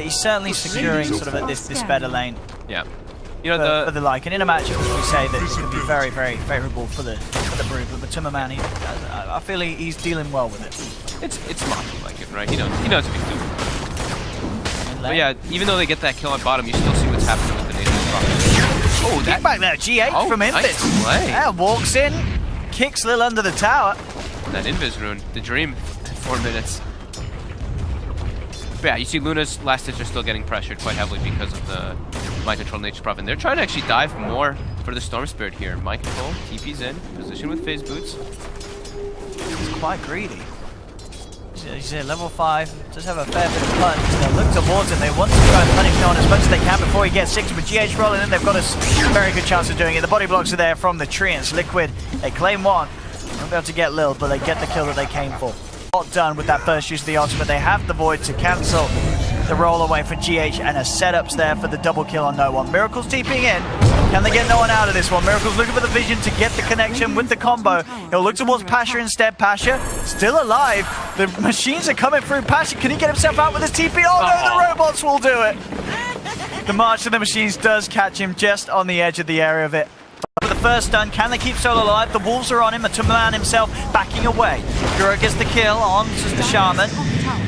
he's certainly securing sort of at this better lane. Yeah. You know, for the like, and in a matchup, we say that it can be very, very favourable for the Brood, but Timmerman, I feel he's dealing well with it. It's Maki like it, right? He knows what he's doing. But yeah, even though they get that kill on bottom, you still see what's happening with the Nathan Rocket. Oh, that back there, GH from Invis. Nice play. Yeah, walks in, kicks Lil under the tower. That Invis rune, the dream, 4 minutes. But yeah, you see Luna's last ditch are still getting pressured quite heavily because of the Mind Control Nature's Prophet. And they're trying to actually dive more for the Storm Spirit here. Mind Control, TP's in, position with Phase Boots. He's quite greedy. He's at level 5, does have a fair bit of punch. They'll look towards him, they want to try and punish Noan as much as they can before he gets 6, but GH rolling in, they've got a very good chance of doing it. The body blocks are there from the Treants. Liquid, they claim one. Won't be able to get Lil, but they get the kill that they came for. Not done with that first use of the ultimate. They have the Void to cancel the roll away for GH, and a setups there for the double kill on No One. Miracle's TPing in. Can they get No One out of this one? Miracle's looking for the vision to get the connection with the combo. He'll look towards Pasha instead. Pasha still alive. The machines are coming through. Pasha, can he get himself out with his TP? Oh no, the robots will do it. The March of the Machines does catch him just on the edge of the area of it. For the first stun, can they keep Solo alive? The Wolves are on him, Tumman himself backing away. Guro gets the kill on the Shaman.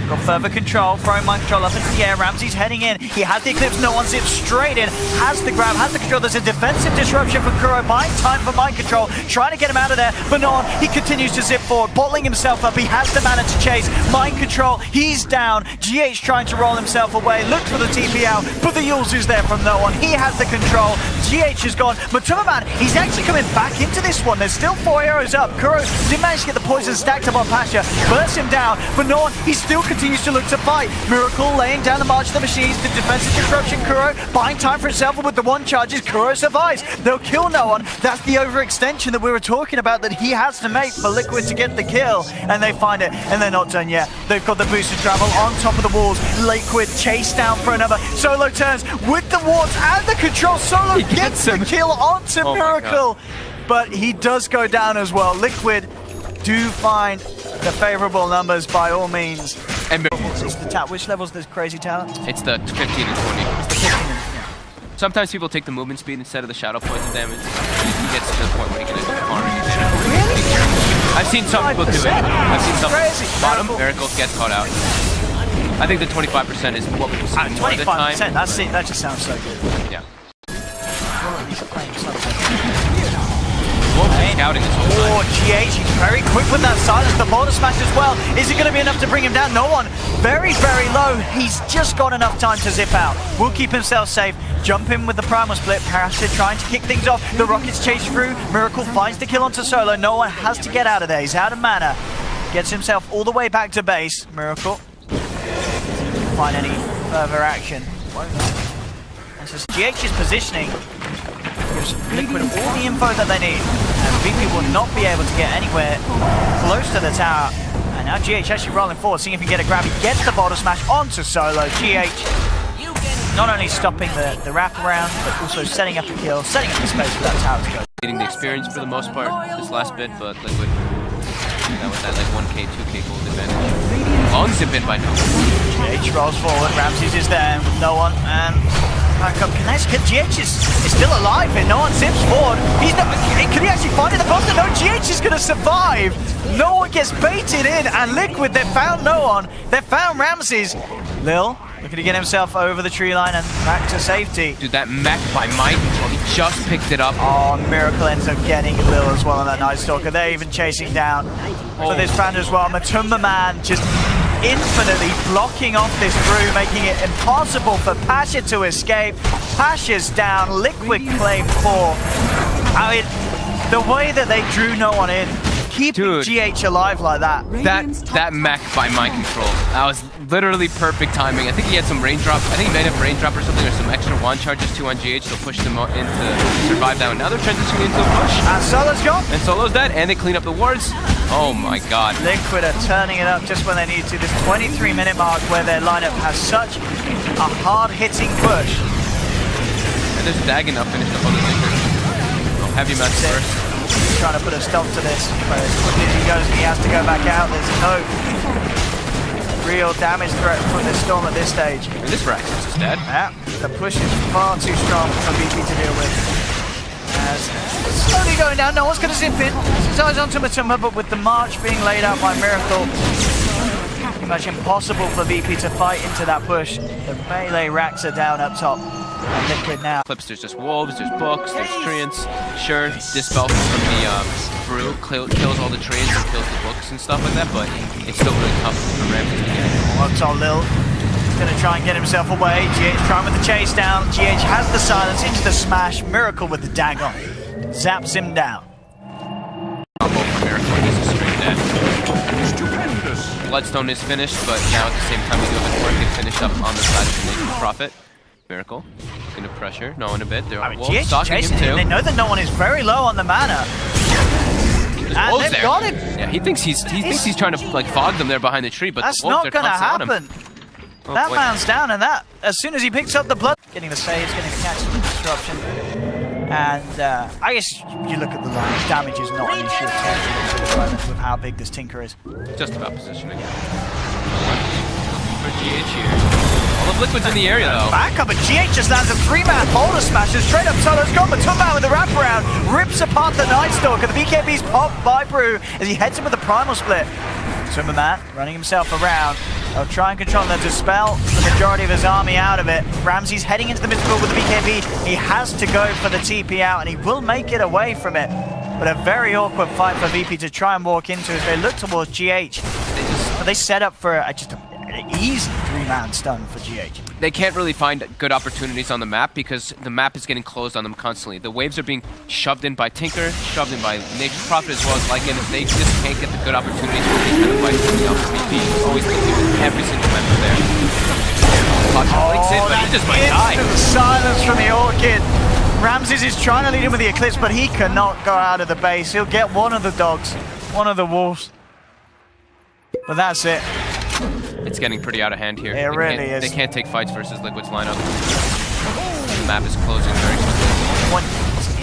Got further control, throwing Mind Control up into the air. Ramsey's heading in. He has the Eclipse, No One zips straight in. Has the grab, has the control. There's a defensive disruption for Kuro. Buying time for Mind Control, trying to get him out of there. But No One, he continues to zip forward, bottling himself up. He has the mana to chase. Mind Control, he's down. GH trying to roll himself away. Looks for the TP out, but the Yules is there from No One. He has the control. GH is gone. But Tumman, he's actually coming back into this one. There's still 4 arrows up. Kuro did manage to get the poison stacked up on Pasha. Bursts him down, but No One, he still continues to look to fight. Miracle laying down the March of the Machines. The defensive disruption, Kuro buying time for himself, but with the one charges, Kuro survives. They'll kill No One. That's the overextension that we were talking about that he has to make for Liquid to get the kill. And they find it, and they're not done yet. They've got the boosted travel on top of the walls. Liquid chase down for another. Solo turns with the wards and the control. Solo gets the kill onto Miracle. But he does go down as well. Liquid do find the favorable numbers by all means. And which level's this crazy talent? It's the 15 and 20. It's the 15 and, yeah. Sometimes people take the movement speed instead of the shadow poison damage. He gets to the point where he can already get it. Really? I've seen some people do it. I've seen some bottom Miracles get caught out. I think the 25% is what we've seen more of the time. 25%, that just sounds so good. Yeah. He's playing something. Scouting this whole time. Oh, GH, he's very quick with that silence. The border smash as well. Is it going to be enough to bring him down? No One. Very, very low. He's just got enough time to zip out. Will keep himself safe. Jump in with the primal split. Parasite trying to kick things off. The rockets chase through. Miracle finds the kill onto Solo. No One has to get out of there. He's out of mana. Gets himself all the way back to base. Miracle. Find any further action. This is GH's positioning. Gives Liquid all the info that they need, and VP will not be able to get anywhere close to the tower. And now GH actually rolling forward, seeing if he can get a grab. He gets the bottle smash onto Solo. GH not only stopping the wraparound, but also setting up a kill, setting up the space for that tower to go. Getting the experience for the most part this last bit, but Liquid, that was that like 1k, 2k gold advantage. Long zip in by No One. GH rolls forward, Ramses is there with No One, and back up connects. GH is still alive here. No One zips forward. He's not. Can he actually find it? The Buster? No, GH is going to survive. No One gets baited in, and Liquid, they found No One. They found Ramses. Lil looking to get himself over the tree line and back to safety. Dude, that mech by Mind Control, he just picked it up. Oh, Miracle ends up getting Lil as well on that Night Stalker. They're even chasing down for this fan as well. Matumba Man just infinitely blocking off this brew, making it impossible for Pasha to escape. Pasha's down, Liquid claim 4. I mean, the way that they drew No One in, keeping GH alive like that. That mech by Mind Control, that was literally perfect timing. I think he had some raindrop. I think he made a raindrop or something, or some extra wand charges too on GH to push them in to survive that one. Now they're transitioning into a push. And Solo's gone. And Solo's dead, and they clean up the wards. Oh my god. Liquid are turning it up just when they need to. This 23-minute mark where their lineup has such a hard-hitting push. And there's Dagon up finished up on the Liquid. Oh, heavy match first. He's trying to put a stop to this, but as quickly as he goes, he has to go back out. There's no real damage threat from this Storm at this stage. And this Rax is dead. Yeah, the push is far too strong for VP to deal with. As slowly going down, no one's going to zip in. His eyes onto Matuma, but with the march being laid out by Miracle, pretty much impossible for VP to fight into that push. The melee racks are down up top. And Liquid now. Clips, there's just wolves, there's books, there's treants. Sure, Dispel from the brew kills all the treants and kills the books and stuff like that, but it's still really tough for Ramsey to get. Looks on Lil. He's going to try and get himself away. GH trying with the chase down. GH has the silence into the smash. Miracle with the dagon. Zaps him down. Combo for Miracle, he's a straight dead. Bloodstone is finished, but now at the same time we do have his work and finish up on the side of the Naked Prophet. Miracle, gonna pressure, no one a bit. There are wolves GH stalking him too. They know that no one is very low on the mana. And they've got him. Yeah, he thinks he's trying to like fog them there behind the tree, but that's the wolves not gonna happen. Oh, that boy. man's down, and that as soon as he picks up the blood, getting the saves, getting the catch the disruption. And I guess you look at the line, damage is not an issue at all with how big this Tinker is. Just about positioning. For GH here. All of Liquid's in the area though. Back up, and GH just lands a 3-man boulder smasher straight up solo's gone, but Matuma with the wraparound rips apart the Night Stalker. The BKB's popped by Brew as he heads in with the primal split. Matuma running himself around. They'll try and control them to dispel the majority of his army out of it. Ramsey's heading into the mystical with the BKB. He has to go for the TP out, and he will make it away from it. But a very awkward fight for VP to try and walk into as they look towards GH. They set up for just an easy 3-man stun for GH. They can't really find good opportunities on the map because the map is getting closed on them constantly. The waves are being shoved in by Tinker, shoved in by Nature's Prophet as well as Lycan. They just can't get the good opportunities for these kind of fights coming out from VP. It's always looking with every single member there. Links in, but he just might die. Silence from the Orchid. Ramses is trying to lead him with the Eclipse, but he cannot go out of the base. He'll get one of the dogs, one of the wolves. But that's it. It's getting pretty out of hand here. It really is. They can't take fights versus Liquid's lineup. The map is closing very quickly. One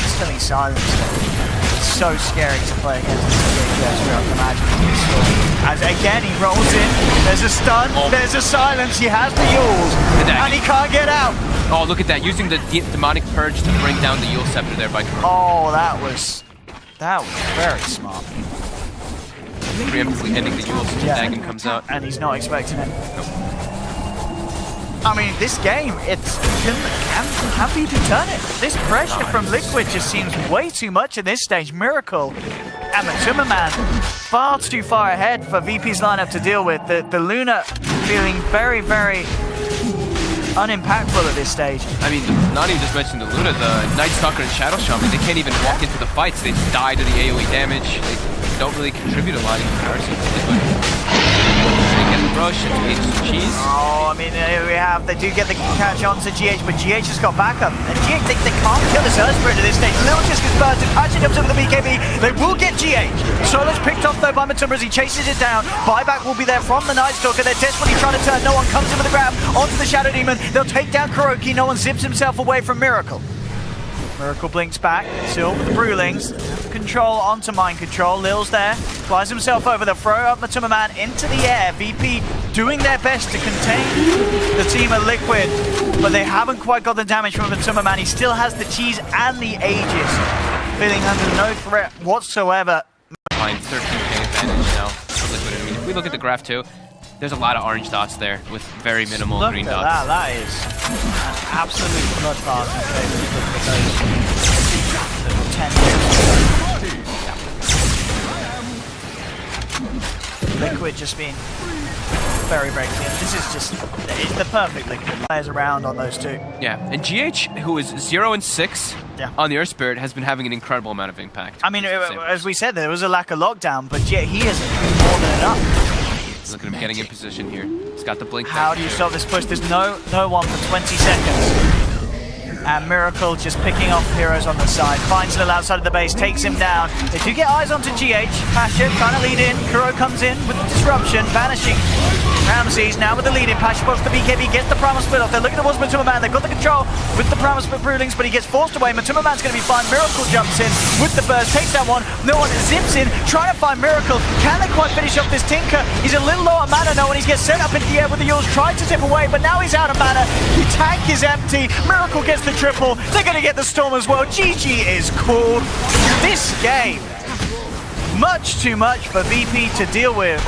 instantly silenced. It's so scary to play against this imagine. As again he rolls in. There's a stun. There's a silence. He has the Yules, and he can't get out. Oh, look at that! Using the demonic purge to bring down the Yule scepter there by Karuk. Oh, that was very smart. Preemptively ending the Yule so Dagon comes out. And he's not expecting it. Nope. I mean, this game, can VP turn it? This pressure from Liquid just seems way too much at this stage. Miracle and Matuma Man far too far ahead for VP's lineup to deal with. The Luna feeling very, very unimpactful at this stage. I mean, not even just mentioning the Luna, the Night Stalker and Shadow Shaman, they can't even walk into the fights. They die to the AoE damage. They don't really contribute a lot in comparison to Liquid. They get the rush, it's made some cheese. Oh, I mean, here we have, they do get the catch on to GH, but GH has got backup. And GH, they can't kill this Earth Spirit at this stage. Lil just gets bursted, patching up to the BKB. They will get GH. Solo's picked off though by Matuma as he chases it down. Buyback will be there from the Night Stalker. They're desperately trying to turn. No one comes in with a grab onto the Shadow Demon. They'll take down Kuroki. No one zips himself away from Miracle. Miracle blinks back, still with the Brewlings. Control onto Mind Control. Lil's there, flies himself over. They'll throw up Matuma Man into the air. VP doing their best to contain the team of Liquid, but they haven't quite got the damage from Matuma Man. He still has the cheese and the Aegis, feeling under no threat whatsoever. 13k advantage now for Liquid. I mean, if we look at the graph too, there's a lot of orange dots there with very minimal green dots. That is an absolute bloodbath with those 10 Liquid just being very, very clean. This is just, it's the perfect Liquid. Players around on those two. Yeah, and GH, who is 0 and 6 on the Earth Spirit, has been having an incredible amount of impact. I mean, as we said, there was a lack of lockdown, but yeah, he is more than enough. Look at him getting in position here. He's got the blink. How do you stop this push? There's no one for 20 seconds. And Miracle just picking off heroes on the side. Finds Lil outside of the base, takes him down. They do get eyes onto GH. Pasha trying to lead in. Kuro comes in with the disruption, vanishing. Ramses now with the lead in. Pasha spots the BKB, gets the Primal Split off. They're looking towards Matuma Man. They've got the control with the Primal Split Broodlings, but he gets forced away. Matuma Man's going to be fine. Miracle jumps in with the burst, takes that one. No one zips in, trying to find Miracle. Can they quite finish off this Tinker? He's a little low on mana now, and he gets sent up into the air with the Yules. Tried to zip away, but now he's out of mana. The tank is empty. Miracle gets the triple. They're going to get the Storm as well. GG is cool. This game, much too much for VP to deal with.